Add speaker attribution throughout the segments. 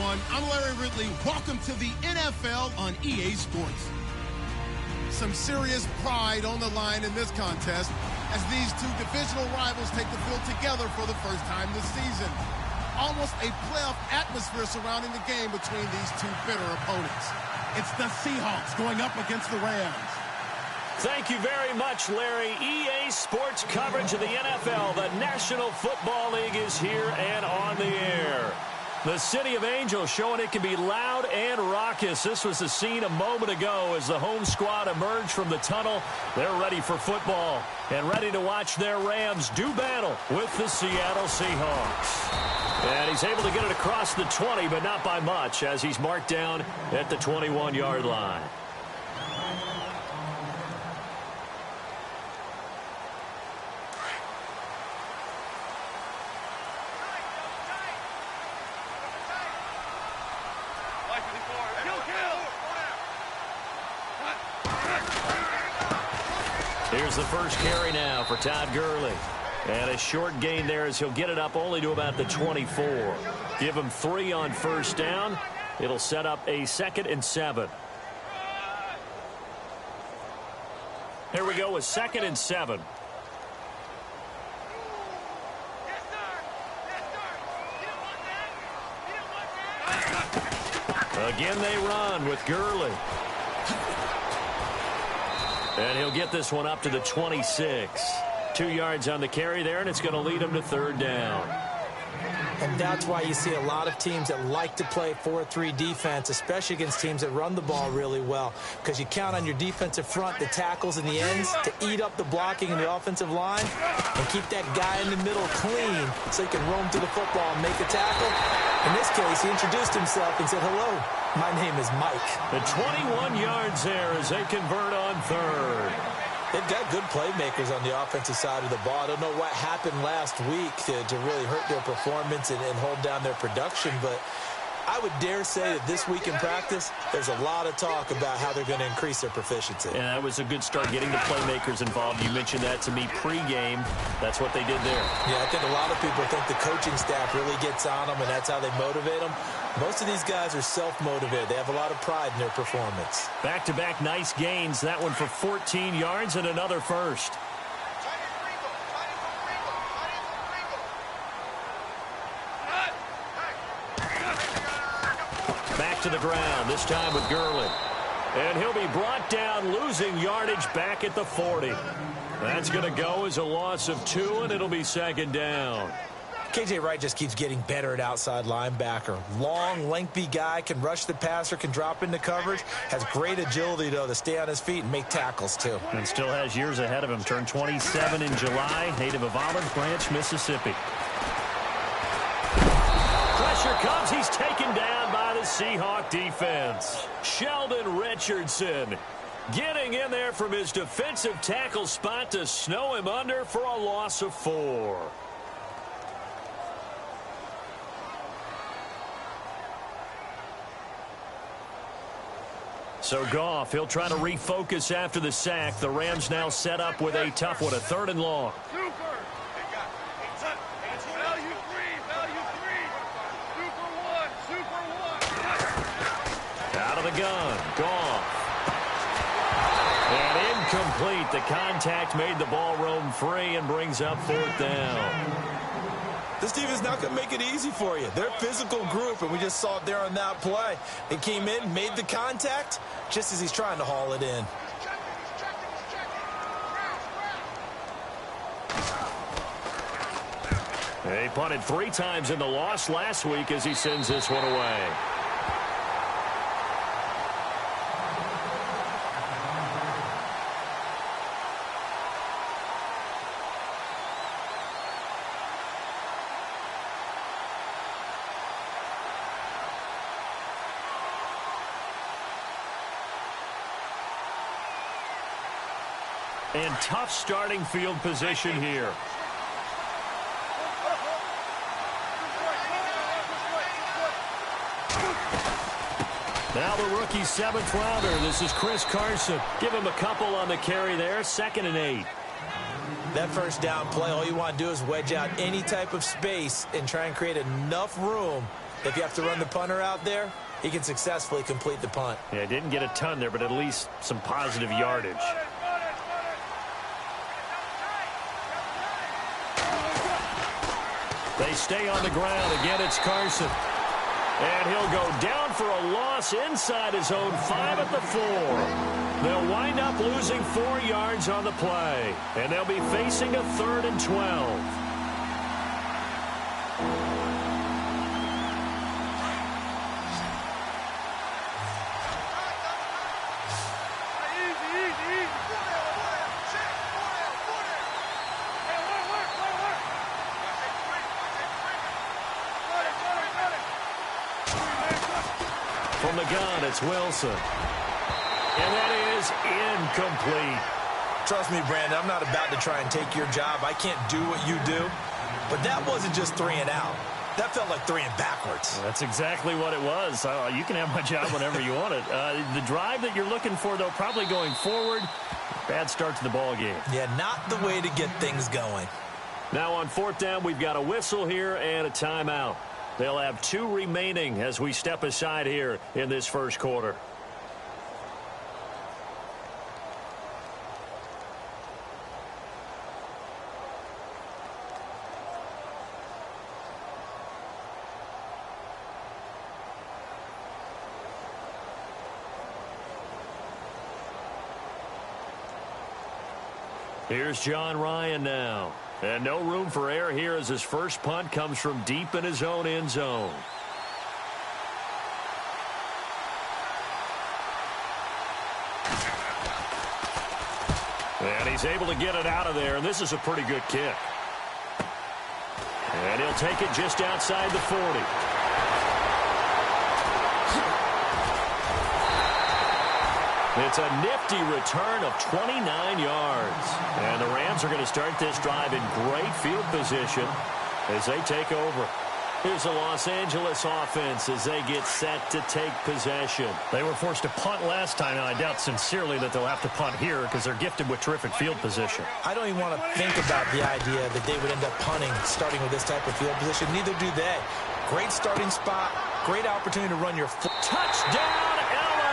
Speaker 1: everyone. I'm Larry Ridley. Welcome to the NFL on EA Sports. Some serious pride on the line in this contest as these two divisional rivals take the field together for the first time this season. Almost a playoff atmosphere surrounding the game between these two bitter opponents. It's the Seahawks going up against the Rams.
Speaker 2: Thank you very much, Larry. EA Sports coverage of the NFL. The National Football League is here and on the air. The City of Angels showing it can be loud and raucous. This was the scene a moment ago as the home squad emerged from the tunnel. They're ready for football and ready to watch their Rams do battle with the Seattle Seahawks. And he's able to get it across the 20, but not by much as he's marked down at the 21-yard line. Here's the first carry now for Todd Gurley. And a short gain there as he'll get it up only to about the 24. Give him 3 on first down. It'll set up a 2nd and 7. Here we go with 2nd and 7. Again they run with Gurley. And he'll get this one up to the 26. 2 yards on the carry there, and it's going to lead him to 3rd down.
Speaker 3: And that's why you see a lot of teams that like to play 4-3 defense, especially against teams that run the ball really well, because you count on your defensive front, the tackles and the ends, to eat up the blocking in the offensive line and keep that guy in the middle clean so he can roam through the football and make a tackle. In this case, he introduced himself and said, "Hello, my name is Mike."
Speaker 2: The 21 yards there as they convert on 3rd.
Speaker 3: They've got good playmakers on the offensive side of the ball. I don't know what happened last week to really hurt their performance and hold down their production, but I would dare say that this week in practice, there's a lot of talk about how they're going to increase their proficiency.
Speaker 2: And that was a good start getting the playmakers involved. You mentioned that to me pregame. That's what they did there.
Speaker 3: Yeah, I think a lot of people think the coaching staff really gets on them, and that's how they motivate them. Most of these guys are self-motivated. They have a lot of pride in their performance.
Speaker 2: Back-to-back nice gains. That one for 14 yards and another first. Back to the ground, this time with Gurley. And he'll be brought down, losing yardage back at the 40. That's going to go as a loss of 2, and it'll be 2nd down.
Speaker 3: K.J. Wright just keeps getting better at outside linebacker. Long, lengthy guy, can rush the passer, can drop into coverage. Has great agility, though, to stay on his feet and make tackles, too.
Speaker 2: And still has years ahead of him. Turned 27 in July. Native of Olive Branch, Mississippi. Pressure comes. He's taken down by the Seahawk defense. Sheldon Richardson getting in there from his defensive tackle spot to snow him under for a loss of 4. So Goff, he'll try to refocus after the sack. The Rams now set up with a tough one, a 3rd and long. Out of the gun, Goff. And incomplete. The contact made the ball roam free and brings up 4th down.
Speaker 3: This team is not going to make it easy for you. They're a physical group, and we just saw it there on that play. They came in, made the contact, just as he's trying to haul it in.
Speaker 2: He punted 3 times in the loss last week as he sends this one away. And tough starting field position here. Now the rookie 7th rounder. This is Chris Carson. Give him a couple on the carry there. 2nd and 8.
Speaker 3: That first down play, all you want to do is wedge out any type of space and try and create enough room If you have to run the punter out there, he can successfully complete the punt.
Speaker 2: Yeah, didn't get a ton there, but at least some positive yardage. They stay on the ground. Again, it's Carson. And he'll go down for a loss inside his own 5 at the 4. They'll wind up losing 4 yards on the play. And they'll be facing a 3rd and 12. From the gun, it's Wilson. And that is incomplete.
Speaker 3: Trust me, Brandon, I'm not about to try and take your job. I can't do what you do. But that wasn't just 3 and out. That felt like 3 and backwards.
Speaker 2: That's exactly what it was. You can have my job whenever you want it. The drive that you're looking for, though, probably going forward. Bad start to the ball game.
Speaker 3: Yeah, not the way to get things going.
Speaker 2: Now on 4th down, we've got a whistle here and a timeout. They'll have 2 remaining as we step aside here in this first quarter. Here's John Ryan now. And no room for error here as his first punt comes from deep in his own end zone. And he's able to get it out of there, and this is a pretty good kick. And he'll take it just outside the 40. It's a nifty return of 29 yards. And the Rams are going to start this drive in great field position as they take over. Here's the Los Angeles offense as they get set to take possession. They were forced to punt last time, and I doubt sincerely that they'll have to punt here because they're gifted with terrific field position.
Speaker 3: I don't even want to think about the idea that they would end up punting starting with this type of field position. Neither do they. Great starting spot, great opportunity to run your
Speaker 2: touchdown, LA!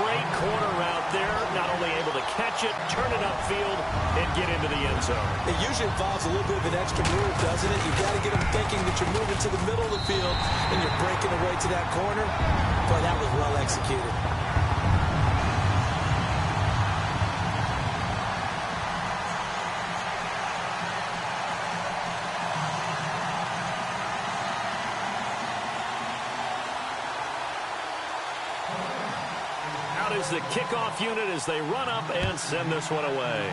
Speaker 2: Great corner route there, not only able to catch it, turn it upfield, and get into the end zone.
Speaker 3: It usually involves a little bit of an extra move, doesn't it? You've got to get them thinking that you're moving to the middle of the field and you're breaking away to that corner. Boy, that was well executed.
Speaker 2: Is the kickoff unit as they run up and send this one away.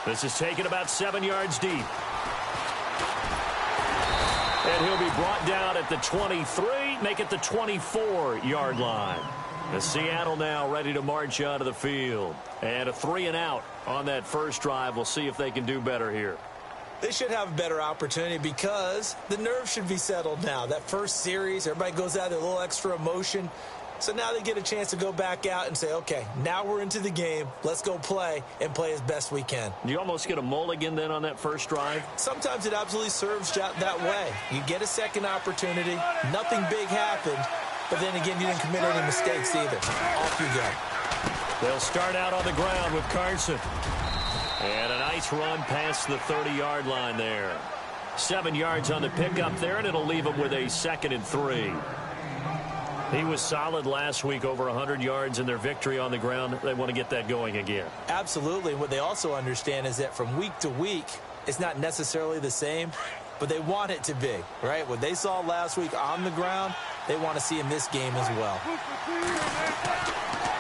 Speaker 2: This is taken about 7 yards deep. And he'll be brought down at the 23, make it the 24-yard line. The Seattle now ready to march out of the field. And a 3 and out on that first drive. We'll see if they can do better here.
Speaker 3: They should have a better opportunity because the nerves should be settled now. That first series, everybody goes out there, a little extra emotion. So now they get a chance to go back out and say, okay, now we're into the game. Let's go play and play as best we can.
Speaker 2: You almost get a mulligan then on that first drive?
Speaker 3: Sometimes it absolutely serves that way. You get a second opportunity. Nothing big happened. But then again, you didn't commit any mistakes either. Off you go.
Speaker 2: They'll start out on the ground with Carson. And a nice run past the 30-yard line there. 7 yards on the pickup there, and it'll leave him with a 2nd and 3. He was solid last week, over 100 yards in their victory on the ground. They want to get that going again.
Speaker 3: Absolutely. What they also understand is that from week to week, it's not necessarily the same, but they want it to be, right? What they saw last week on the ground, they want to see in this game as well.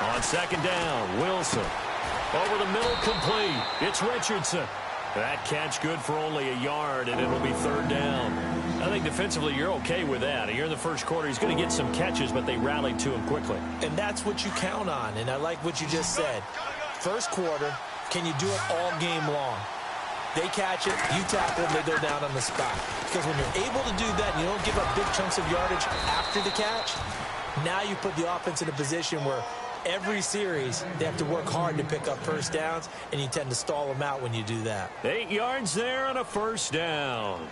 Speaker 2: On 2nd down, Wilson. Over the middle, complete. It's Richardson. That catch good for only a yard, and it'll be 3rd down. I think defensively you're okay with that. Here in the first quarter, he's going to get some catches, but they rallied to him quickly.
Speaker 3: And that's what you count on, and I like what you just said. First quarter, can you do it all game long? They catch it, you tackle them, they go down on the spot. Because when you're able to do that and you don't give up big chunks of yardage after the catch, now you put the offense in a position where every series, they have to work hard to pick up first downs, and you tend to stall them out when you do that.
Speaker 2: 8 yards there on a first down.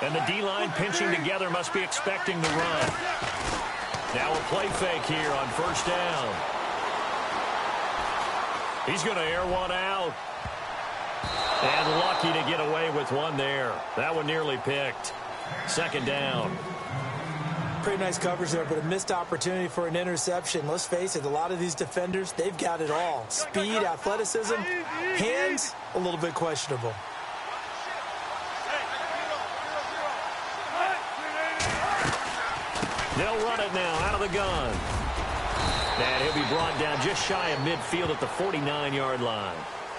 Speaker 2: And the D-line pinching together must be expecting the run. Now a play fake here on first down. He's going to air one out. And lucky to get away with one there. That one nearly picked. Second down.
Speaker 3: Pretty nice coverage there, but a missed opportunity for an interception. Let's face it, a lot of these defenders, they've got it all. Speed, athleticism, hands, a little bit questionable.
Speaker 2: They'll run it now out of the gun. And he'll be brought down just shy of midfield at the 49-yard line.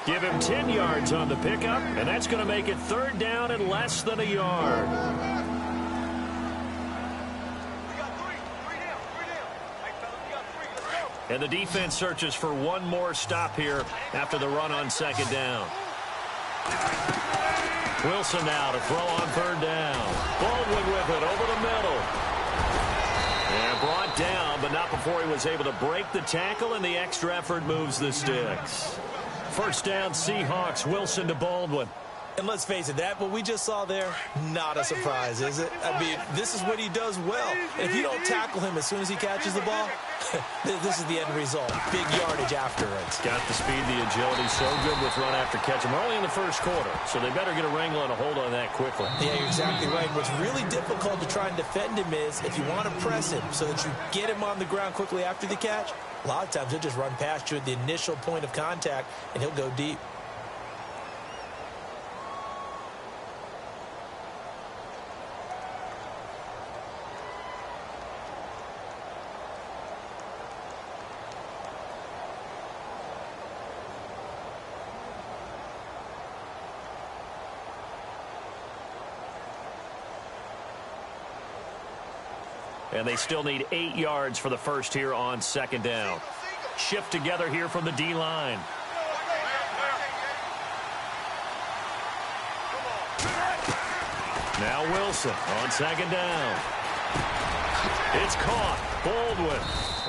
Speaker 2: Give him 10 yards on the pickup, and that's going to make it third down and less than a yard. And the defense searches for one more stop here after the run on second down. Wilson now to throw on third down. Baldwin with it over the middle. And brought down, but not before he was able to break the tackle, and the extra effort moves the sticks. First down, Seahawks. Wilson to Baldwin.
Speaker 3: And let's face it, what we just saw there, not a surprise, is it? I mean, this is what he does well. And if you don't tackle him as soon as he catches the ball, this is the end result. Big yardage afterwards.
Speaker 2: Got the speed, the agility, so good with run after catch. We're only in the first quarter, so they better get a wrangle and a hold on that quickly.
Speaker 3: Yeah, you're exactly right. What's really difficult to try and defend him is if you want to press him so that you get him on the ground quickly after the catch, a lot of times he'll just run past you at the initial point of contact, and he'll go deep.
Speaker 2: And they still need 8 yards for the first here on second down. Shift together here from the D-line. Now Wilson on second down. It's caught. Baldwin.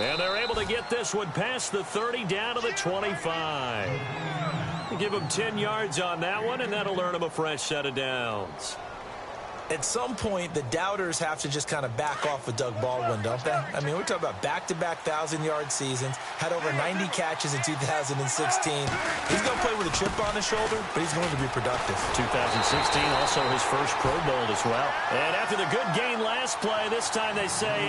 Speaker 2: And they're able to get this one past the 30 down to the 25. Give them 10 yards on that one, and that'll earn them a fresh set of downs.
Speaker 3: At some point, the doubters have to just kind of back off with Doug Baldwin, don't they? I mean, we're talking about back-to-back 1,000-yard seasons, had over 90 catches in 2016. He's going to play with a chip on his shoulder, but he's going to be productive.
Speaker 2: 2016, also his first Pro Bowl as well. And after the good gain last play, this time they say,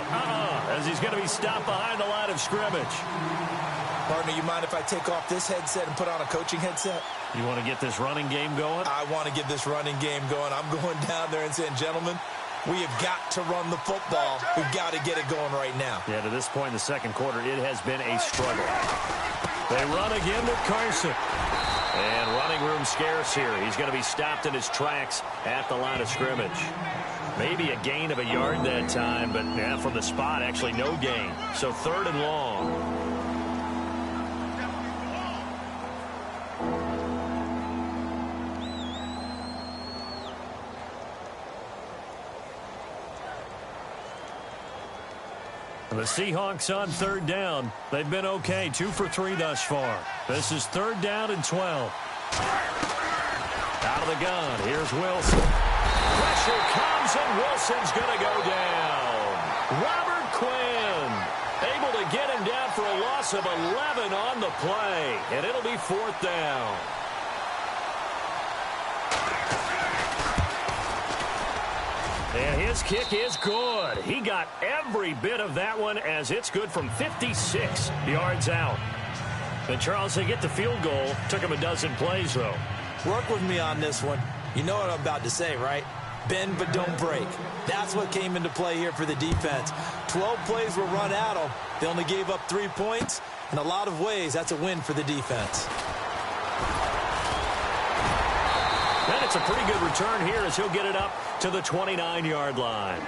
Speaker 2: as he's going to be stopped behind the line of scrimmage.
Speaker 3: Partner, you mind if I take off this headset and put on a coaching headset?
Speaker 2: You want to get this running game going?
Speaker 3: I want to get this running game going. I'm going down there and saying, gentlemen, we have got to run the football. We've got to get it going right now.
Speaker 2: Yeah, to this point in the second quarter, it has been a struggle. They run again with Carson. And running room scarce here. He's going to be stopped in his tracks at the line of scrimmage. Maybe a gain of a yard that time, but yeah, from the spot, actually no gain. So third and long. The Seahawks on third down. They've been okay, 2 for 3 thus far. This is third down and 12. Out of the gun, here's Wilson. Pressure comes, and Wilson's going to go down. Robert Quinn able to get him down for a loss of 11 on the play, and it'll be fourth down. And his kick is good. He got every bit of that one as it's good from 56 yards out. And Charles, they get the field goal. Took him a dozen plays, though.
Speaker 3: Work with me on this one. You know what I'm about to say, right? Bend but don't break. That's what came into play here for the defense. 12 plays were run at them. They only gave up 3 points. In a lot of ways, that's a win for the defense.
Speaker 2: And it's a pretty good return here as he'll get it up to the 29-yard line.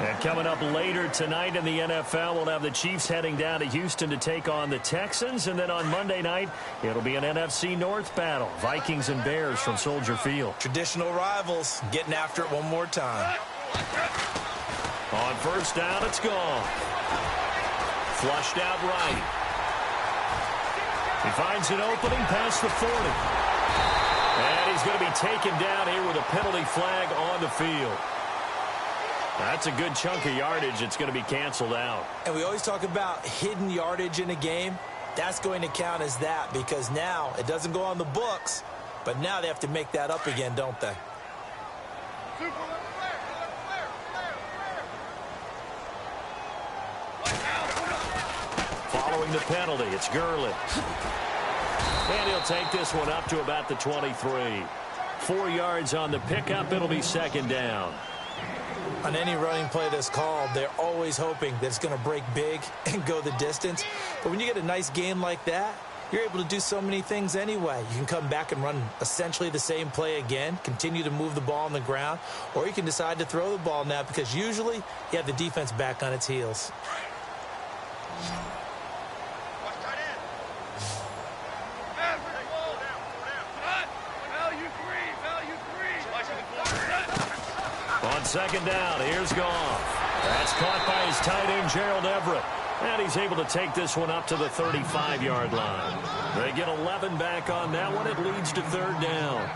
Speaker 2: And coming up later tonight in the NFL, we'll have the Chiefs heading down to Houston to take on the Texans. And then on Monday night, it'll be an NFC North battle. Vikings and Bears from Soldier Field.
Speaker 3: Traditional rivals getting after it one more time.
Speaker 2: On first down, it's gone. Flushed out right. He finds an opening past the 40. And he's going to be taken down here with a penalty flag on the field. That's a good chunk of yardage. It's going to be canceled out.
Speaker 3: And we always talk about hidden yardage in a game. That's going to count as that because now it doesn't go on the books, but now they have to make that up again, don't they?
Speaker 2: Following the penalty, it's Gurley. And he'll take this one up to about the 23. 4 yards on the pickup. It'll be second down.
Speaker 3: On any running play that's called, they're always hoping that it's going to break big and go the distance. But when you get a nice game like that, you're able to do so many things anyway. You can come back and run essentially the same play again, continue to move the ball on the ground, or you can decide to throw the ball now because usually you have the defense back on its heels.
Speaker 2: On second down, here's Goff. That's caught by his tight end, Gerald Everett. And he's able to take this one up to the 35-yard line. They get 11 back on that one. It leads to third down.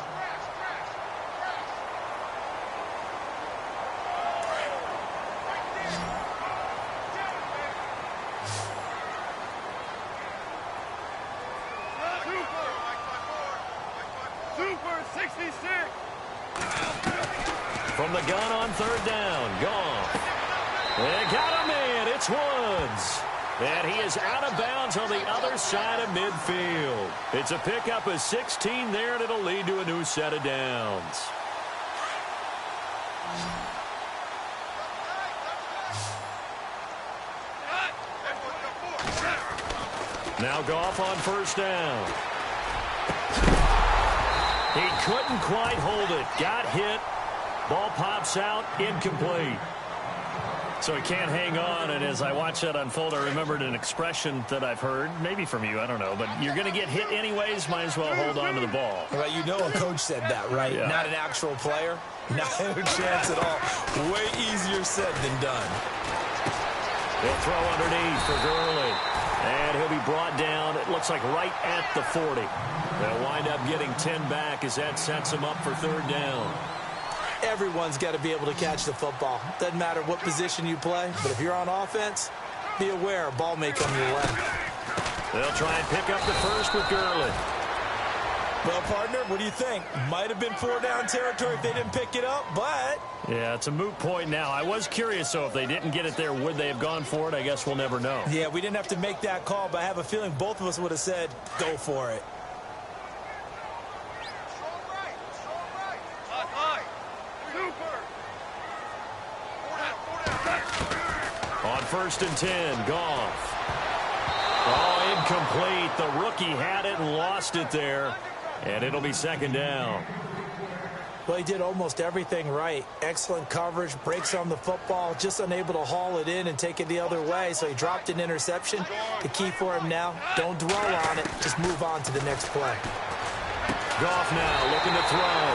Speaker 1: Super 66.
Speaker 2: From the gun on third down, Goff. They got him in. It's Woods. And he is out of bounds on the other side of midfield. It's a pickup of 16 there, and it'll lead to a new set of downs. Now Goff on first down. He couldn't quite hold it. Got hit. Ball pops out. Incomplete. So he can't hang on, and as I watch that unfold, I remembered an expression that I've heard, maybe from you, I don't know, but you're going to get hit anyways, might as well hold on to the ball.
Speaker 3: Well, you know a coach said that, right?
Speaker 2: Yeah.
Speaker 3: Not an actual player. Not a chance at all. Way easier said than done.
Speaker 2: They'll throw underneath for Gurley. And he'll be brought down, it looks like right at the 40. They'll wind up getting 10 back as that sets them up for third down.
Speaker 3: Everyone's got to be able to catch the football. Doesn't matter what position you play, but if you're on offense, be aware a ball may come your way.
Speaker 2: They'll try and pick up the first with Gurley.
Speaker 3: Well, partner, what do you think? Might have been 4-down territory if they didn't pick it up, but...
Speaker 2: Yeah, it's a moot point now. I was curious, so if they didn't get it there, would they have gone for it? I guess we'll never know.
Speaker 3: Yeah, we didn't have to make that call, but I have a feeling both of us would have said, go for it.
Speaker 2: On first and 10, Goff. Oh, incomplete. The rookie had it and lost it there. And it'll be second down.
Speaker 3: Well, he did almost everything right. Excellent coverage, breaks on the football, just unable to haul it in and take it the other way. So he dropped an interception. The key for him now, don't dwell on it. Just move on to the next play.
Speaker 2: Goff now looking to throw.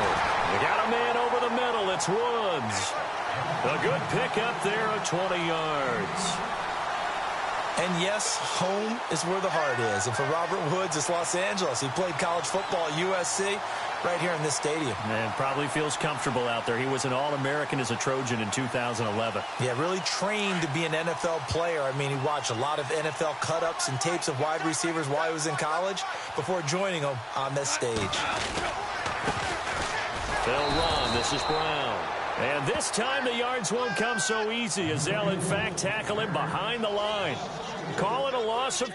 Speaker 2: They got a man over the middle. It's Woods. A good pickup there of 20 yards.
Speaker 3: And yes, home is where the heart is. And for Robert Woods, it's Los Angeles. He played college football at USC right here in this stadium.
Speaker 2: And probably feels comfortable out there. He was an All-American as a Trojan in 2011.
Speaker 3: Yeah, really trained to be an NFL player. I mean, he watched a lot of NFL cut-ups and tapes of wide receivers while he was in college before joining them on this stage.
Speaker 2: They'll run. This is Brown. And this time the yards won't come so easy as they'll, in fact, tackle him behind the line. Call it a loss of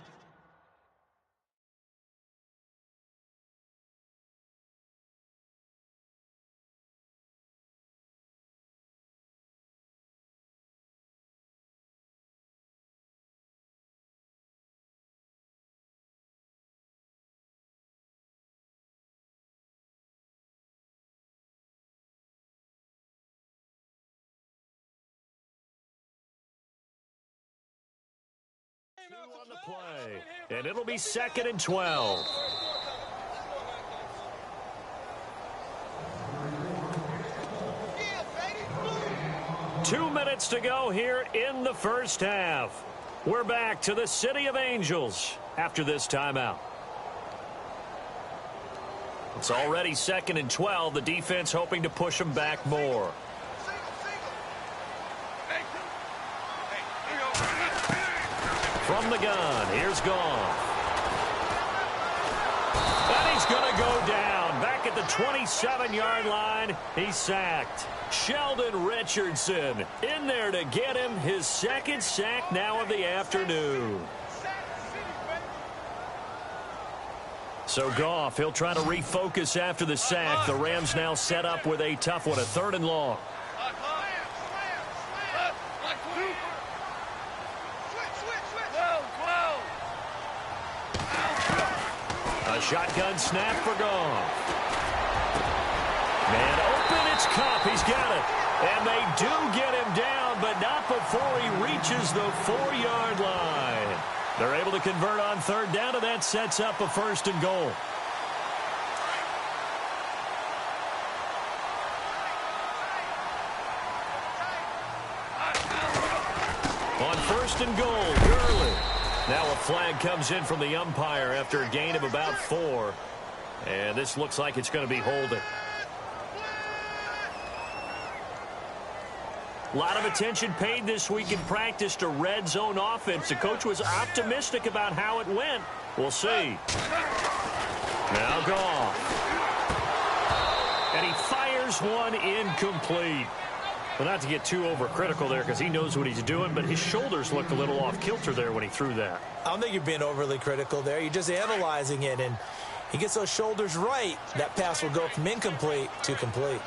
Speaker 2: On the play, and it'll be 2nd and 12. Two minutes to go here in the first half. We're back to the City of Angels after this timeout. It's already 2nd and 12. The defense hoping to push them back more. From the gun, here's Goff. And he's going to go down. Back at the 27-yard line, he's sacked. Sheldon Richardson in there to get him his second sack now of the afternoon. So Goff, he'll try to refocus after the sack. The Rams now set up with a tough one, a 3rd and long. A shotgun snap for Goff. Man open, it's Kupp. He's got it. And they do get him down, but not before he reaches the 4-yard line. They're able to convert on 3rd down, and that sets up a 1st and goal. On 1st and goal, Gurley. Now a flag comes in from the umpire after a gain of about 4. And this looks like it's going to be holding. A lot of attention paid this week in practice to red zone offense. The coach was optimistic about how it went. We'll see. Now Goff. And he fires one incomplete. Well, not to get too overcritical there because he knows what he's doing, but his shoulders looked a little off kilter there when he threw that.
Speaker 3: I don't think you're being overly critical there. You're just analyzing it, and he gets those shoulders right. That pass will go from incomplete to complete.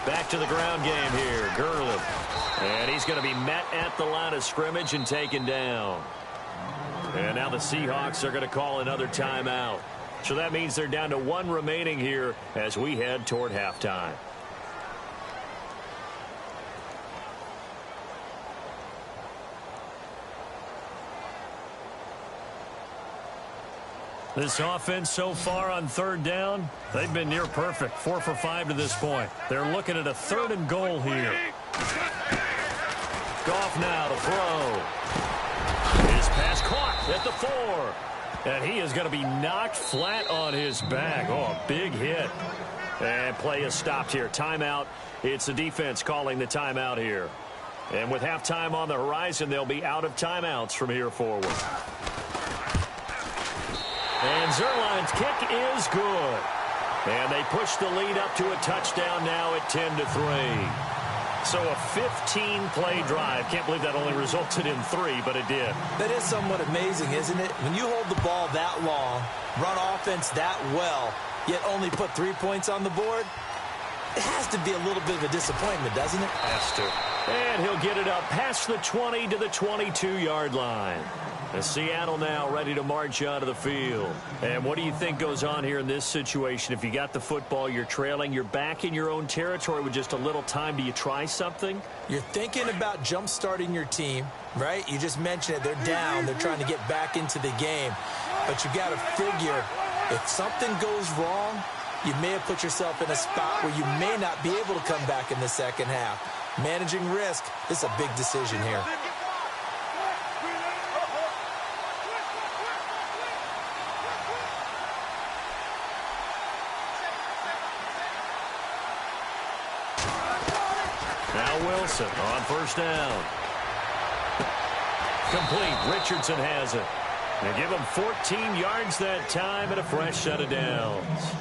Speaker 2: Back to the ground game here, Gurley. And he's going to be met at the line of scrimmage and taken down. And now the Seahawks are going to call another timeout. So that means they're down to 1 remaining here as we head toward halftime. This offense so far on 3rd down, they've been near perfect. 4 for 5 to this point. They're looking at a 3rd and goal here. Goff now to throw. His pass caught at the 4. And he is going to be knocked flat on his back. Oh, a big hit. And play is stopped here. Timeout. It's the defense calling the timeout here. And with halftime on the horizon, they'll be out of timeouts from here forward. And Zerline's kick is good. And they push the lead up to a touchdown now at 10-3. So a 15-play drive. Can't believe that only resulted in 3, but it did.
Speaker 3: That is somewhat amazing, isn't it? When you hold the ball that long, run offense that well, yet only put 3 points on the board, it has to be a little bit of a disappointment, doesn't it?
Speaker 2: Has to. And he'll get it up past the 20 to the 22-yard line. And Seattle now ready to march out of the field. And what do you think goes on here in this situation? If you got the football, you're trailing, you're back in your own territory with just a little time. Do you try something?
Speaker 3: You're thinking about jump-starting your team, right? You just mentioned it. They're down. They're trying to get back into the game. But you got to figure if something goes wrong, you may have put yourself in a spot where you may not be able to come back in the second half. Managing risk, this is a big decision here.
Speaker 2: Wilson on 1st down. Complete. Richardson has it. They give him 14 yards that time and a fresh set of downs.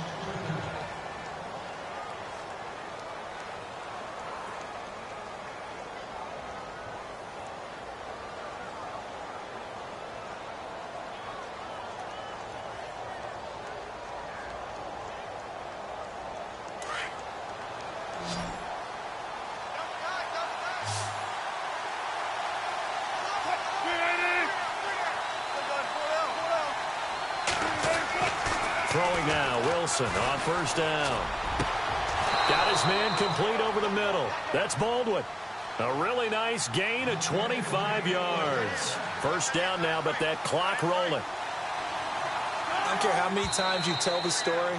Speaker 2: Throwing now, Wilson on 1st down. Got his man complete over the middle. That's Baldwin. A really nice gain of 25 yards. First down now, but that clock rolling.
Speaker 3: I don't care how many times you tell the story,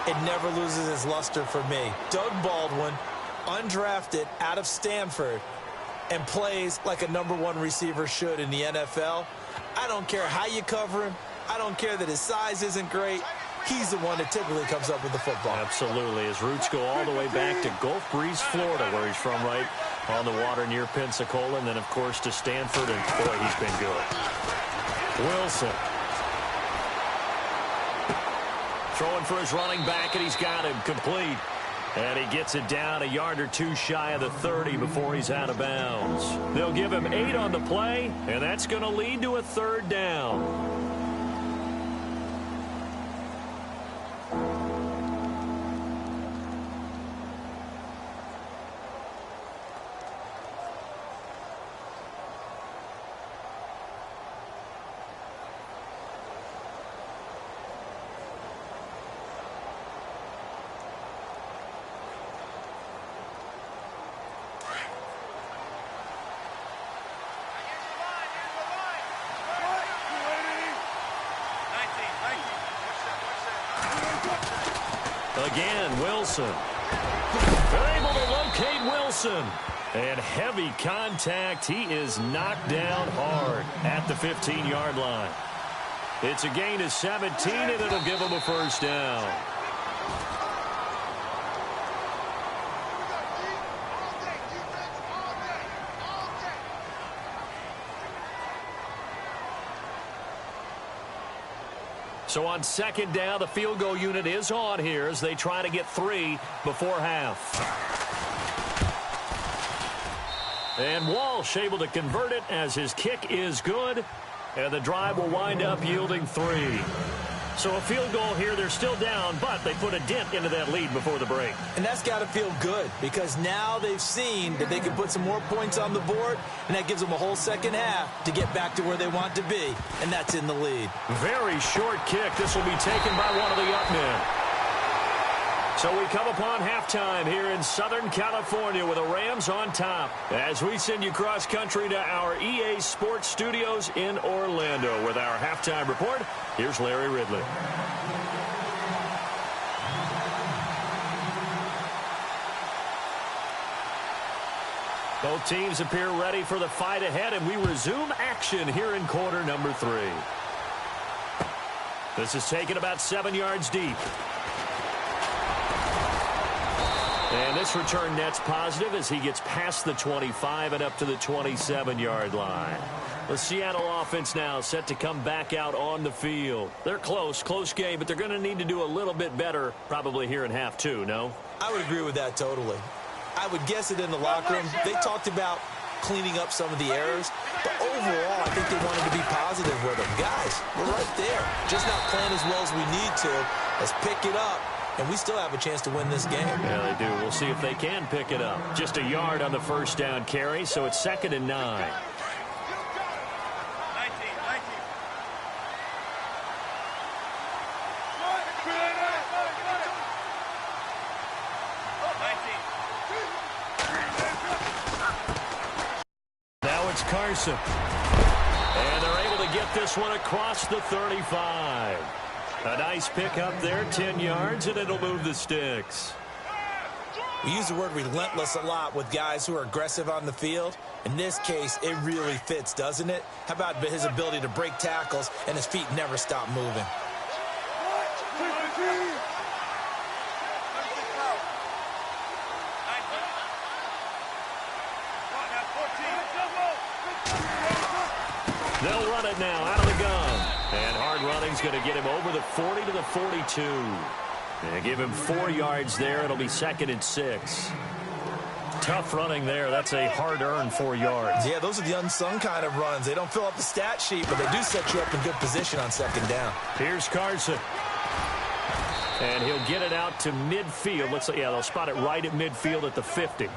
Speaker 3: it never loses its luster for me. Doug Baldwin, undrafted out of Stanford, and plays like a #1 receiver should in the NFL. I don't care how you cover him. I don't care that his size isn't great. He's the one that typically comes up with the football.
Speaker 2: Absolutely. His roots go all the way back to Gulf Breeze, Florida, where he's from, right on the water near Pensacola, and then, of course, to Stanford, and, boy, he's been good. Wilson. Throwing for his running back, and he's got him complete. And he gets it down a yard or two shy of the 30 before he's out of bounds. They'll give him 8 on the play, and that's going to lead to a 3rd down. Again, Wilson. They're able to locate Wilson. And heavy contact. He is knocked down hard at the 15-yard line. It's a gain of 17, and it'll give him a 1st down. So on 2nd down, the field goal unit is on here as they try to get 3 before half. And Walsh able to convert it as his kick is good. And the drive will wind up yielding 3. So a field goal here, they're still down, but they put a dent into that lead before the break.
Speaker 3: And that's got to feel good because now they've seen that they can put some more points on the board, and that gives them a whole 2nd half to get back to where they want to be, and that's in the lead.
Speaker 2: Very short kick. This will be taken by one of the up men. So we come upon halftime here in Southern California with the Rams on top as we send you cross-country to our EA Sports Studios in Orlando with our halftime report. Here's Larry Ridley. Both teams appear ready for the fight ahead, and we resume action here in quarter number 3. This is taken about 7 yards deep. And this return net's positive as he gets past the 25 and up to the 27-yard line. The Seattle offense now set to come back out on the field. They're close game, but they're going to need to do a little bit better probably here in half 2, no?
Speaker 3: I would agree with that totally. I would guess it in the locker room. They talked about cleaning up some of the errors, but overall, I think they wanted to be positive with them. Guys, we're right there. Just not playing as well as we need to. Let's pick it up. And we still have a chance to win this game.
Speaker 2: Yeah, they do. We'll see if they can pick it up. Just a yard on the 1st down carry, so it's 2nd and 9. Now it's Carson. And they're able to get this one across the 35. A nice pick up there, 10 yards, and it'll move the sticks.
Speaker 3: We use the word relentless a lot with guys who are aggressive on the field. In this case, it really fits, doesn't it? How about his ability to break tackles and his feet never stop moving?
Speaker 2: They'll run it now out of the gun. And hard running's going to get him over the 40 to the 42. And give him 4 yards there. It'll be 2nd and 6. Tough running there. That's a hard-earned 4 yards.
Speaker 3: Yeah, those are the unsung kind of runs. They don't fill up the stat sheet, but they do set you up in good position on 2nd down.
Speaker 2: Here's Carson. And he'll get it out to midfield. Looks like, yeah, they'll spot it right at midfield at the 50.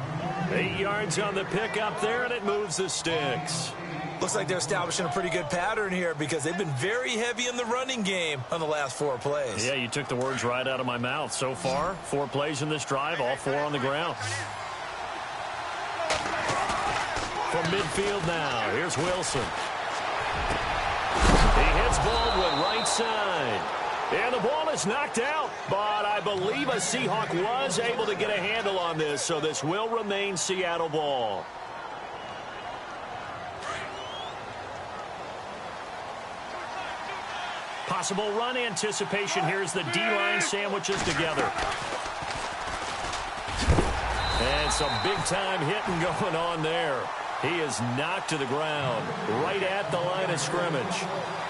Speaker 2: 8 yards on the pickup there, and it moves the sticks.
Speaker 3: Looks like they're establishing a pretty good pattern here because they've been very heavy in the running game on the last 4 plays.
Speaker 2: Yeah, you took the words right out of my mouth. So far, 4 plays in this drive, all 4 on the ground. From midfield now, here's Wilson. He hits Baldwin right side. And the ball is knocked out, but I believe a Seahawk was able to get a handle on this, so this will remain Seattle ball. Possible run anticipation. Here's the D-line sandwiches together. And some big-time hitting going on there. He is knocked to the ground right at the line of scrimmage.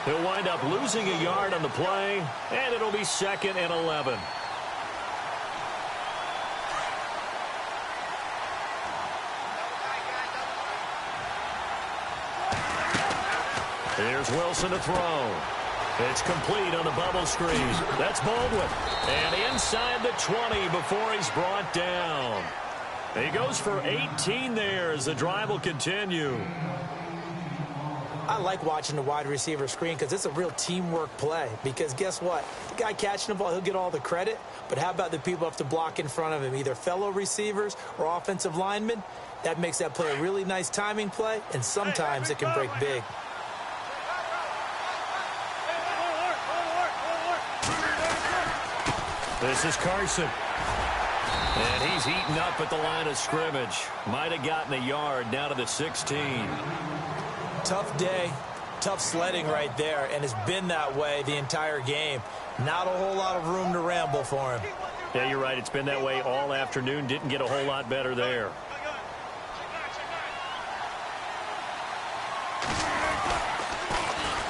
Speaker 2: He'll wind up losing a yard on the play, and it'll be 2nd and 11. Here's Wilson to throw. It's complete on the bubble screen. That's Baldwin. And inside the 20 before he's brought down. He goes for 18 there as the drive will continue.
Speaker 3: I like watching the wide receiver screen because it's a real teamwork play. Because guess what? The guy catching the ball, he'll get all the credit. But how about the people who have to block in front of him, either fellow receivers or offensive linemen? That makes that play a really nice timing play, and sometimes it can break big.
Speaker 2: This is Carson. And he's eaten up at the line of scrimmage. Might have gotten a yard down to the 16.
Speaker 3: Tough day, tough sledding right there, and it's been that way the entire game. Not a whole lot of room to ramble for him.
Speaker 2: Yeah, you're right. It's been that way all afternoon. Didn't get a whole lot better there.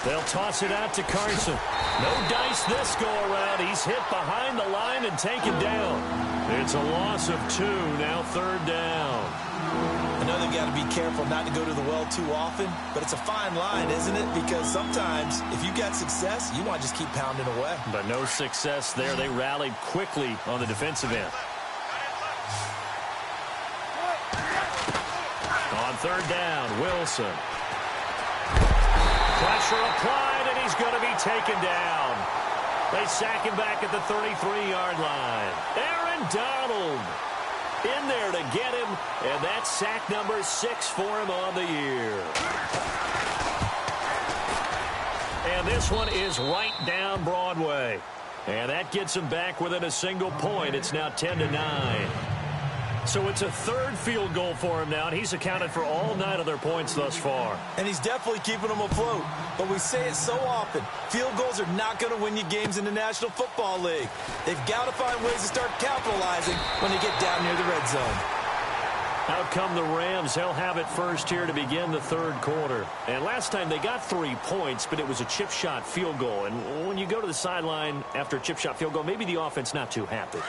Speaker 2: They'll toss it out to Carson. No dice this go-around. He's hit behind the line and taken down. It's a loss of 2, now 3rd down.
Speaker 3: I know they've got to be careful not to go to the well too often, but it's a fine line, isn't it? Because sometimes, if you got success, you want to just keep pounding away.
Speaker 2: But no success there. They rallied quickly on the defensive end. On 3rd down, Wilson. Pressure applied, and he's going to be taken down. They sack him back at the 33-yard line. Aaron Donald in there to get him, and that's sack number 6 for him on the year. And this one is right down Broadway. And that gets him back within a single point. It's now 10-9. So it's a 3rd field goal for him now, and he's accounted for all 9 of their points thus far.
Speaker 3: And he's definitely keeping them afloat. But we say it so often, field goals are not going to win you games in the National Football League. They've got to find ways to start capitalizing when they get down near the red zone.
Speaker 2: Out come the Rams. They'll have it first here to begin the 3rd quarter. And last time they got 3 points, but it was a chip shot field goal. And when you go to the sideline after a chip shot field goal, maybe the offense not too happy.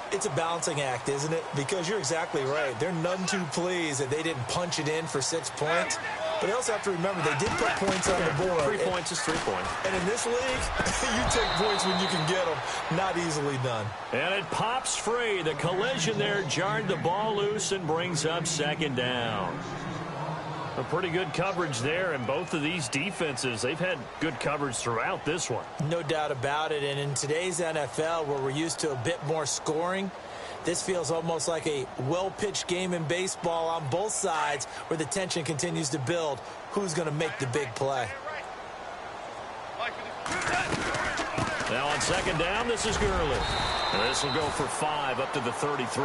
Speaker 3: It's a balancing act, isn't it? Because you're exactly right. They're none too pleased that they didn't punch it in for 6 points. But they also have to remember they did put points on the board.
Speaker 2: 3 points is 3 points.
Speaker 3: And in this league, you take points when you can get them. Not easily done.
Speaker 2: And it pops free. The collision there jarred the ball loose and brings up 2nd down. A pretty good coverage there, and both of these defenses, they've had good coverage throughout this one.
Speaker 3: No doubt about it, and in today's NFL, where we're used to a bit more scoring, this feels almost like a well-pitched game in baseball on both sides where the tension continues to build. Who's going to make the big play?
Speaker 2: Now on 2nd down, this is Gurley. And this will go for 5 up to the 33.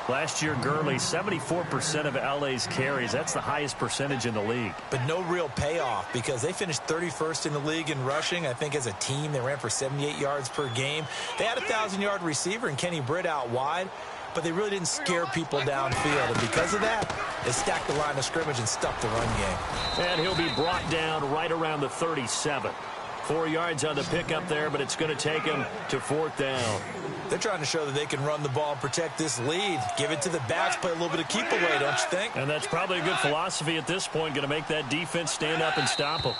Speaker 2: Last year, Gurley, 74% of LA's carries. That's the highest percentage in the league.
Speaker 3: But no real payoff because they finished 31st in the league in rushing. I think as a team, they ran for 78 yards per game. They had a 1,000-yard receiver in Kenny Britt out wide, but they really didn't scare people downfield. And because of that, they stacked the line of scrimmage and stuffed the run game.
Speaker 2: And he'll be brought down right around the 37. 4 yards on the pickup there, but it's going to take him to 4th down.
Speaker 3: They're trying to show that they can run the ball and protect this lead. Give it to the backs, play a little bit of keep away, don't you think?
Speaker 2: And that's probably a good philosophy at this point, going to make that defense stand up and stop them.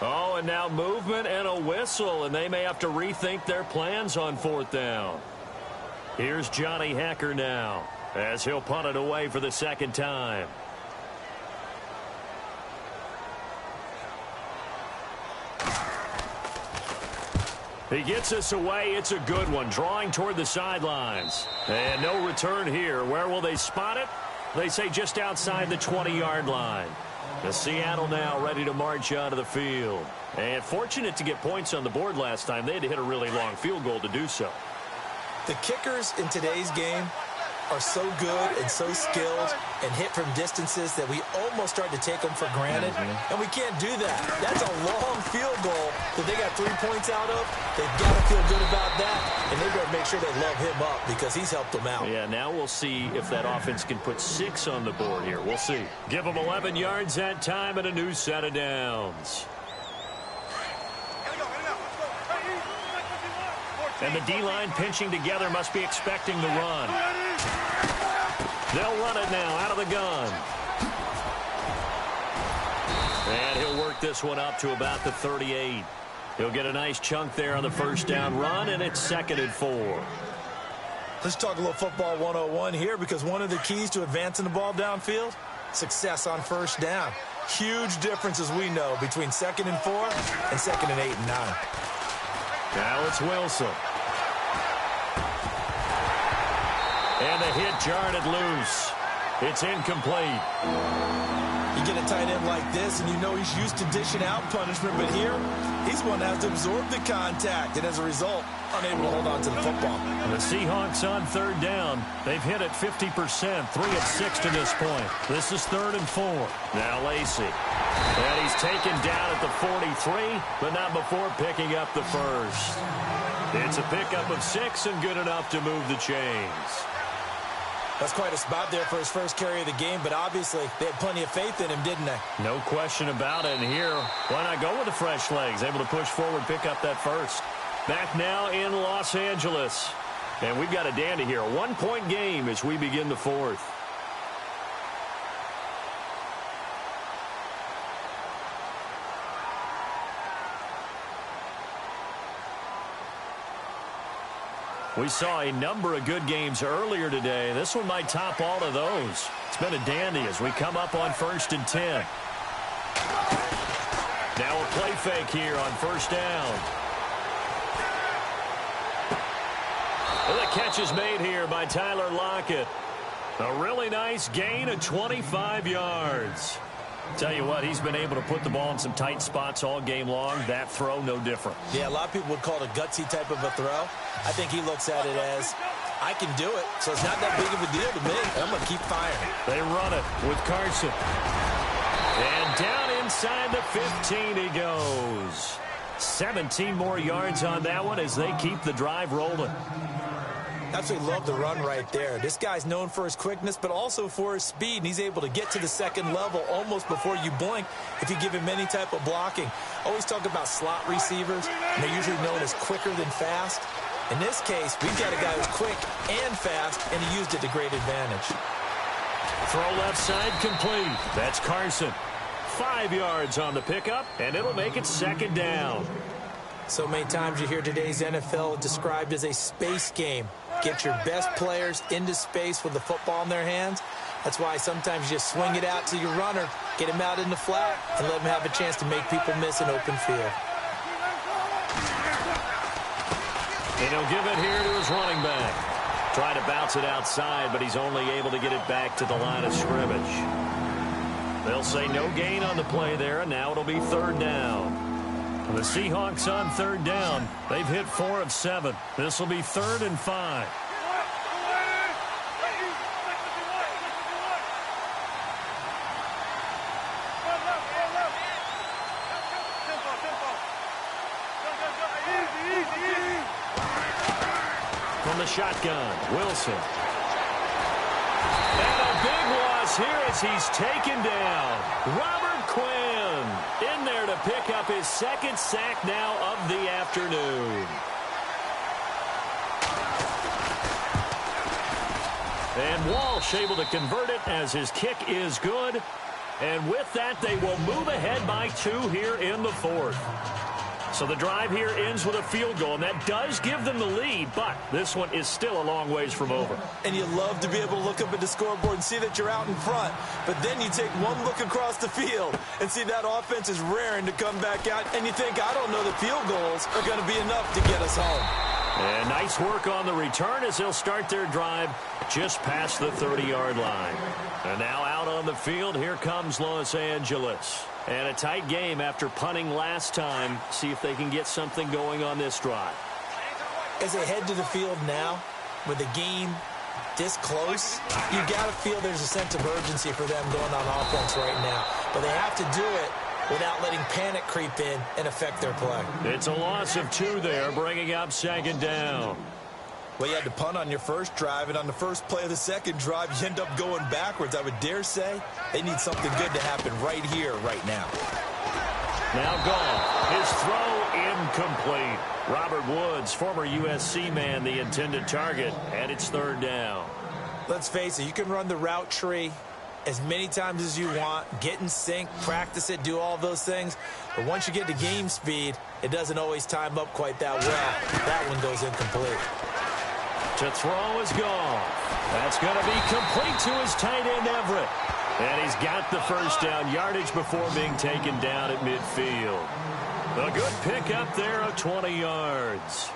Speaker 2: Oh, and now movement and a whistle, and they may have to rethink their plans on 4th down. Here's Johnny Hecker now, as he'll punt it away for the 2nd time. He gets us away. It's a good one. Drawing toward the sidelines. And no return here. Where will they spot it? They say just outside the 20-yard line. The Seattle now ready to march out of the field. And fortunate to get points on the board last time. They had to hit a really long field goal to do so.
Speaker 3: The kickers in today's game are so good and so skilled and hit from distances that we almost start to take them for granted. And we can't do that. That's a long field goal that they got 3 points out of. They've got to feel good about that, and they've got to make sure they love him up because he's helped them out.
Speaker 2: Yeah, now we'll see if that offense can put 6 on the board here. We'll see. Give them 11 yards that time and a new set of downs. And the D-line pinching together must be expecting the run. They'll run it now out of the gun. And he'll work this one up to about the 38. He'll get a nice chunk there on the first down run, and it's 2nd and 4.
Speaker 3: Let's talk a little football 101 here, because one of the keys to advancing the ball downfield, success on first down. Huge difference, as we know, between 2nd and 4 and 2nd and 8 and 9.
Speaker 2: Now it's Wilson. And the hit jarred it loose. It's incomplete.
Speaker 3: You get a tight end like this, and you know he's used to dishing out punishment, but here, he's one that has to absorb the contact, and as a result, unable to hold on to the football.
Speaker 2: The Seahawks on 3rd down. They've hit it 50%, 3 of 6 to this point. This is 3rd and 4. Now Lacy. And he's taken down at the 43, but not before picking up the first. It's a pickup of 6 and good enough to move the chains.
Speaker 3: That's quite a spot there for his first carry of the game, but obviously they had plenty of faith in him, didn't they?
Speaker 2: No question about it. And here, why not go with the fresh legs? Able to push forward, pick up that first. Back now in Los Angeles. And we've got a dandy here. A 1-point game as we begin the 4th. We saw a number of good games earlier today. This one might top all of those. It's been a dandy as we come up on 1st and 10. Now a play fake here on 1st down. And the catch is made here by Tyler Lockett. A really nice gain of 25 yards. Tell you what, he's been able to put the ball in some tight spots all game long. That throw, no different.
Speaker 3: Yeah, a lot of people would call it a gutsy type of a throw. I think he looks at it as, I can do it, so it's not that big of a deal to me. I'm going to keep firing.
Speaker 2: They run it with Carson. And down inside the 15 he goes. 17 more yards on that one as they keep the drive rolling.
Speaker 3: Absolutely love the run right there. This guy's known for his quickness, but also for his speed, and he's able to get to the 2nd level almost before you blink if you give him any type of blocking. Always talk about slot receivers, and they're usually known as quicker than fast. In this case, we've got a guy who's quick and fast, and he used it to great advantage.
Speaker 2: Throw left side complete. That's Carson. 5 yards on the pickup, and it'll make it 2nd down.
Speaker 3: So many times you hear today's NFL described as a space game. Get your best players into space with the football in their hands. That's why sometimes you just swing it out to your runner, get him out in the flat, and let him have a chance to make people miss an open field.
Speaker 2: And he'll give it here to his running back. Try to bounce it outside, but he's only able to get it back to the line of scrimmage. They'll say no gain on the play there, and now it'll be 3rd down. The Seahawks on 3rd down. They've hit 4 of 7. This will be 3rd and 5. From the shotgun, Wilson. And a big loss here as he's taken down. Robert Quinn in there to pick up his 2nd sack now of the afternoon. And Walsh able to convert it as his kick is good. And with that, they will move ahead by 2 here in the 4th. So the drive here ends with a field goal, and that does give them the lead, but this one is still a long ways from over.
Speaker 3: And you love to be able to look up at the scoreboard and see that you're out in front, but then you take one look across the field and see that offense is raring to come back out, and you think, I don't know, the field goals are going to be enough to get us home.
Speaker 2: And nice work on the return as they'll start their drive just past the 30-yard line. And now out on the field, here comes Los Angeles. And a tight game after punting last time. See if they can get something going on this drive.
Speaker 3: As they head to the field now, with the game this close, you got to feel there's a sense of urgency for them going on offense right now. But they have to do it without letting panic creep in and affect their play.
Speaker 2: It's a loss of 2 there, bringing up 2nd down.
Speaker 3: Well, you had to punt on your first drive, and on the first play of the second drive, you end up going backwards. I would dare say they need something good to happen right here, right now.
Speaker 2: Now gone. His throw incomplete. Robert Woods, former USC man, the intended target, and it's 3rd down.
Speaker 3: Let's face it, you can run the route tree as many times as you want, get in sync, practice it, do all those things. But once you get to game speed, it doesn't always time up quite that well. That one goes incomplete.
Speaker 2: To throw is gone. That's going to be complete to his tight end, Everett. And he's got the first down yardage before being taken down at midfield. A good pickup there of 20 yards.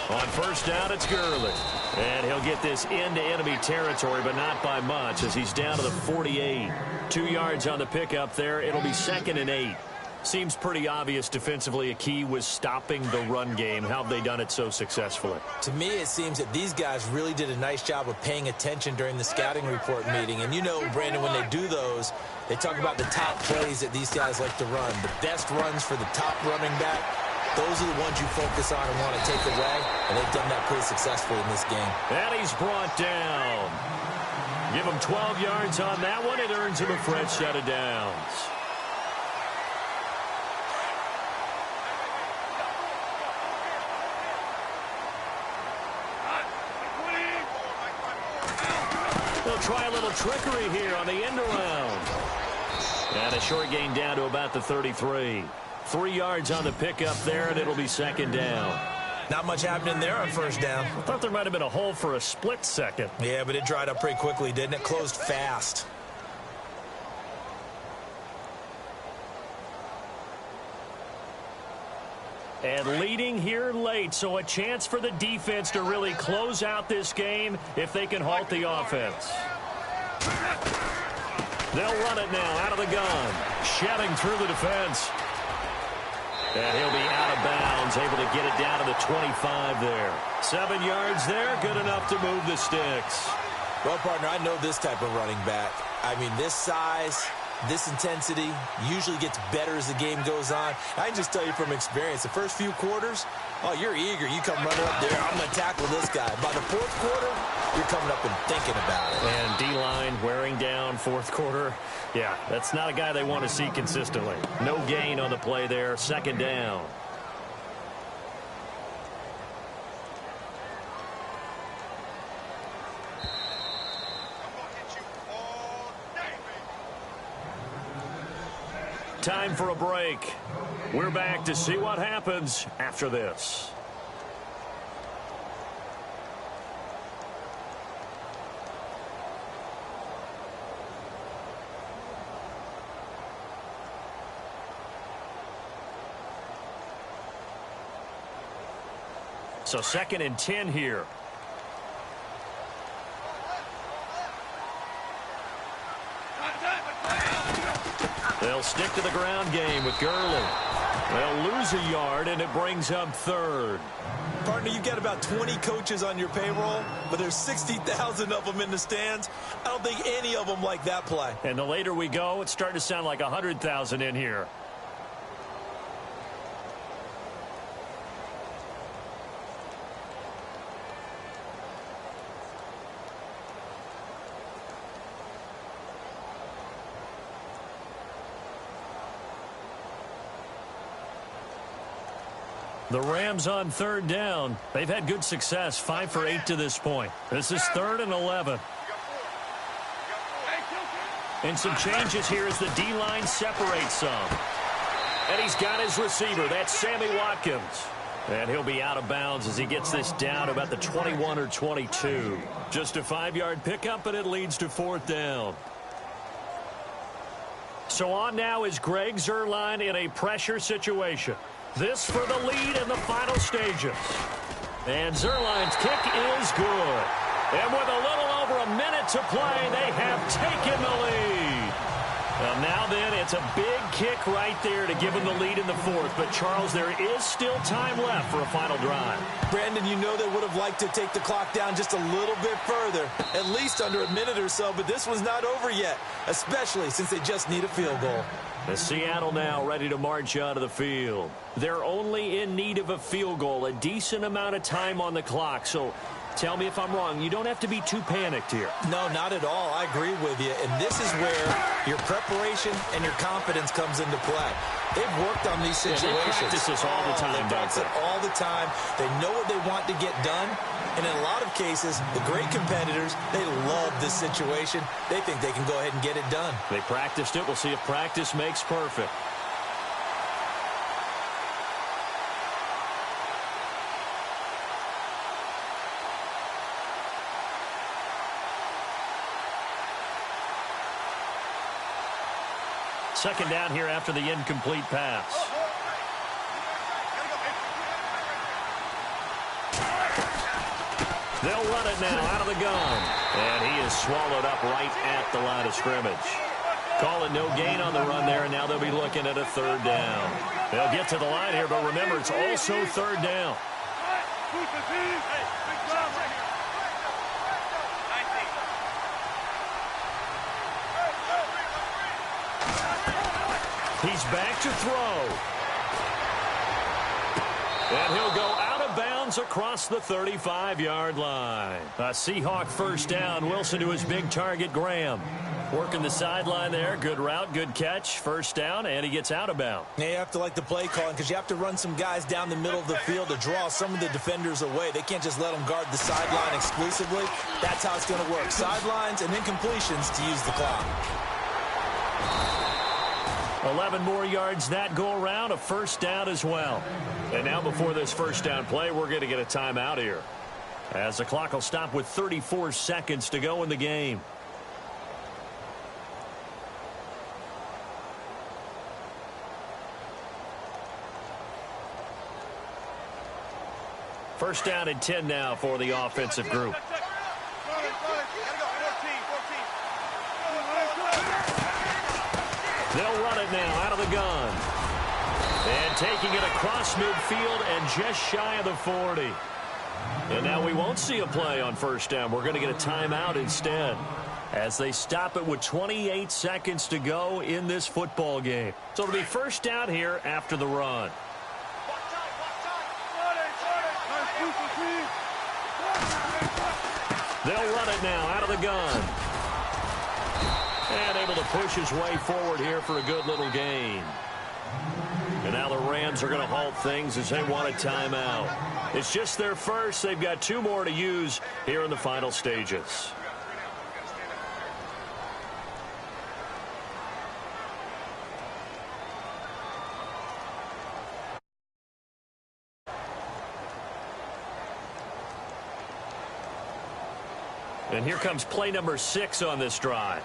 Speaker 2: On first down, it's Gurley. And he'll get this into enemy territory, but not by much, as he's down to the 48. 2 yards on the pickup there. It'll be 2nd and 8. Seems pretty obvious defensively a key was stopping the run game. How have they done it so successfully?
Speaker 3: To me, it seems that these guys really did a nice job of paying attention during the scouting report meeting. And you know, Brandon, when they do those, they talk about the top plays that these guys like to run. The best runs for the top running back, those are the ones you focus on and want to take away. And they've done that pretty successfully in this game.
Speaker 2: And he's brought down. Give him 12 yards on that one. It earns him a fresh set of downs. They'll try a little trickery here on the end around. And a short gain down to about the 33. 3 yards on the pickup there, and it'll be 2nd down.
Speaker 3: Not much happening there on first down.
Speaker 2: I thought there might have been a hole for a split second.
Speaker 3: Yeah, but it dried up pretty quickly, didn't it? Closed fast.
Speaker 2: And leading here late, so a chance for the defense to really close out this game if they can halt the offense. They'll run it now out of the gun. Shedding through the defense. And he'll be out of bounds, able to get it down to the 25 there. 7 yards there, good enough to move the sticks.
Speaker 3: Well, partner, I know this type of running back. I mean, this size, this intensity usually gets better as the game goes on. I can just tell you from experience, the first few quarters, oh, you're eager. You come running up there, I'm going to tackle this guy. By the fourth quarter, you're coming up and thinking about it.
Speaker 2: And D-line wearing down fourth quarter. Yeah, that's not a guy they want to see consistently. No gain on the play there, 2nd down. Time for a break. We're back to see what happens after this. So 2nd and 10 here. They'll stick to the ground game with Gurley. They'll lose a yard, and it brings up 3rd.
Speaker 3: Partner, you've got about 20 coaches on your payroll, but there's 60,000 of them in the stands. I don't think any of them like that play.
Speaker 2: And the later we go, it's starting to sound like 100,000 in here. The Rams on 3rd down. They've had good success, 5 for 8 to this point. This is 3rd and 11. And some changes here as the D-line separates some. And he's got his receiver. That's Sammy Watkins. And he'll be out of bounds as he gets this down about the 21 or 22. Just a 5-yard pickup, and it leads to 4th down. So on now is Greg Zuerlein in a pressure situation. This for the lead in the final stages. And Zuerlein's kick is good. And with a little over a minute to play, they have taken the lead. Well, now then, it's a big kick right there to give them the lead in the fourth. But, Charles, there is still time left for a final drive.
Speaker 3: Brandon, you know they would have liked to take the clock down just a little bit further, at least under a minute or so. But this one's not over yet, especially since they just need a field goal.
Speaker 2: The Seattle now ready to march out of the field. They're only in need of a field goal, a decent amount of time on the clock. So tell me if I'm wrong. You don't have to be too panicked here.
Speaker 3: No, not at all. I agree with you. And this is where your preparation and your confidence comes into play. They've worked on these situations.
Speaker 2: They practice this all the time,
Speaker 3: They practice it all the time. They know what they want to get done. And in a lot of cases, the great competitors, they love this situation. They think they can go ahead and get it done.
Speaker 2: They practiced it. We'll see if practice makes perfect. Second down here after the incomplete pass. They'll run it now out of the gun. And he is swallowed up right at the line of scrimmage. Call it no gain on the run there, and now they'll be looking at a third down. They'll get to the line here, but remember, it's also third down. He's back to throw. And he'll go out of bounds across the 35-yard line. A Seahawk first down. Wilson to his big target, Graham. Working the sideline there. Good route, good catch. First down, and he gets out of bounds.
Speaker 3: Yeah, you have to like the play calling because you have to run some guys down the middle of the field to draw some of the defenders away. They can't just let them guard the sideline exclusively. That's how it's going to work. Sidelines and incompletions to use the clock.
Speaker 2: 11 more yards that go around, a first down as well. And now before this first down play, we're going to get a timeout here, as the clock will stop with 34 seconds to go in the game. First down and 10 now for the offensive group. They'll run it now out of the gun. And taking it across midfield and just shy of the 40. And now we won't see a play on first down. We're going to get a timeout instead, as they stop it with 28 seconds to go in this football game. So it'll be first down here after the run. They'll run it now out of the gun. And able to push his way forward here for a good little gain. And now the Rams are going to halt things as they want a timeout. It's just their first. They've got two more to use here in the final stages. And here comes play number 6 on this drive.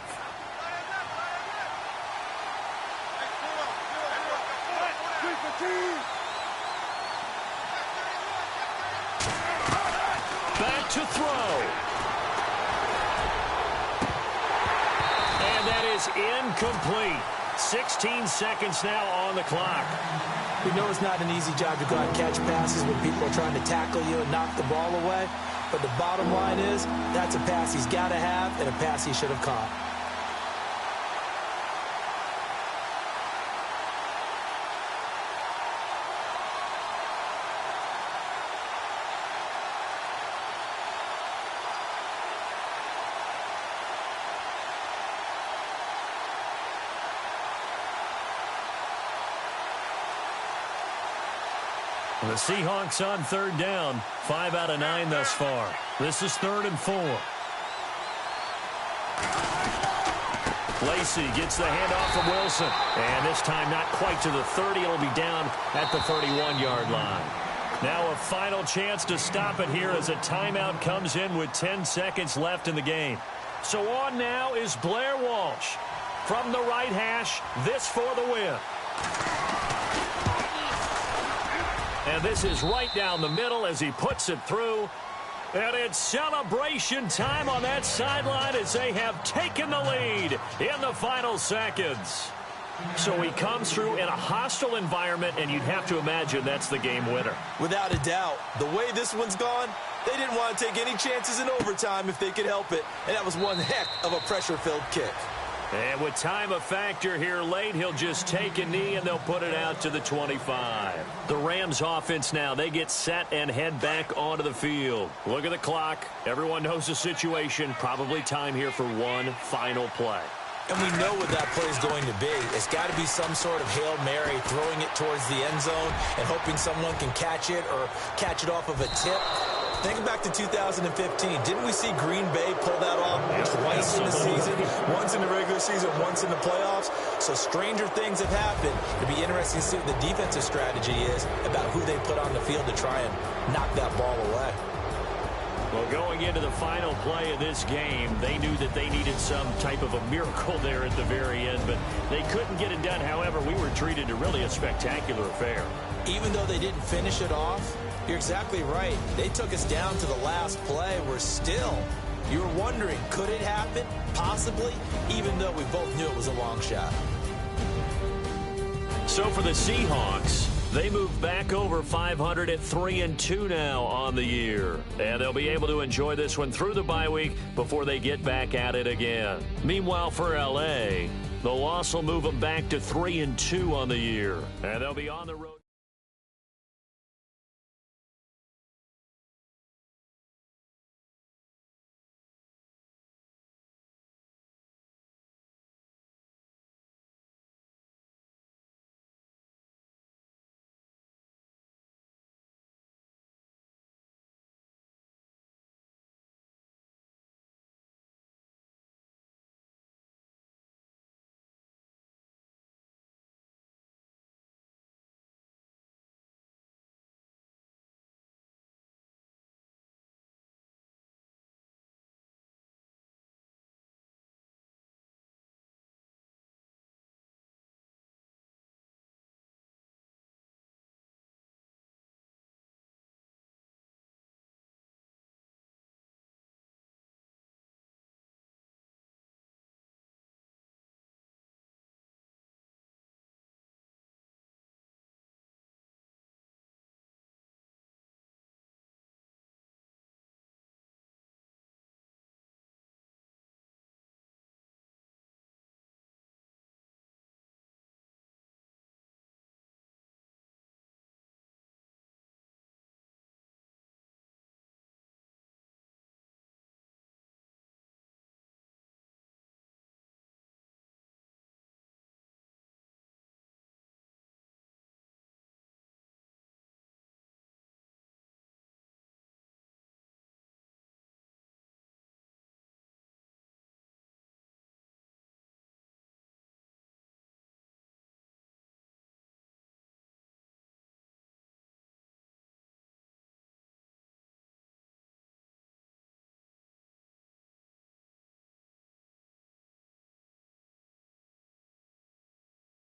Speaker 2: Back to throw. And that is incomplete. 16 seconds now on the clock.
Speaker 3: We know it's not an easy job to go out and catch passes when people are trying to tackle you and knock the ball away. But the bottom line is, that's a pass he's got to have and a pass he should have caught.
Speaker 2: The Seahawks on third down. 5 out of 9 thus far. This is 3rd and 4. Lacey gets the handoff from Wilson. And this time not quite to the 30. It'll be down at the 31-yard line. Now a final chance to stop it here as a timeout comes in with 10 seconds left in the game. So on now is Blair Walsh. from the right hash. This for the win. And this is right down the middle as he puts it through. And it's celebration time on that sideline as they have taken the lead in the final seconds. So he comes through in a hostile environment, and you'd have to imagine that's the game winner.
Speaker 3: Without a doubt. The way this one's gone, they didn't want to take any chances in overtime if they could help it. And that was one heck of a pressure-filled kick.
Speaker 2: And with time a factor here late, he'll just take a knee and they'll put it out to the 25. The Rams offense now, they get set and head back onto the field. Look at the clock. Everyone knows the situation. Probably time here for one final play.
Speaker 3: And we know what that play is going to be. It's got to be some sort of Hail Mary, throwing it towards the end zone and hoping someone can catch it or catch it off of a tip. Think back to 2015. Didn't we see Green Bay pull that off twice in the season? Once in the regular season, once in the playoffs. So stranger things have happened. It'll be interesting to see what the defensive strategy is about who they put on the field to try and knock that ball away.
Speaker 2: Well, going into the final play of this game, they knew that they needed some type of a miracle there at the very end, but they couldn't get it done. However, we were treated to really a spectacular affair.
Speaker 3: Even though they didn't finish it off, you're exactly right. They took us down to the last play. We're still, you were wondering, could it happen? Possibly, even though we both knew it was a long shot.
Speaker 2: So for the Seahawks, they move back over 500 at 3-2 now on the year. And they'll be able to enjoy this one through the bye week before they get back at it again. Meanwhile, for L.A., the loss will move them back to 3-2 on the year. And they'll be on the road.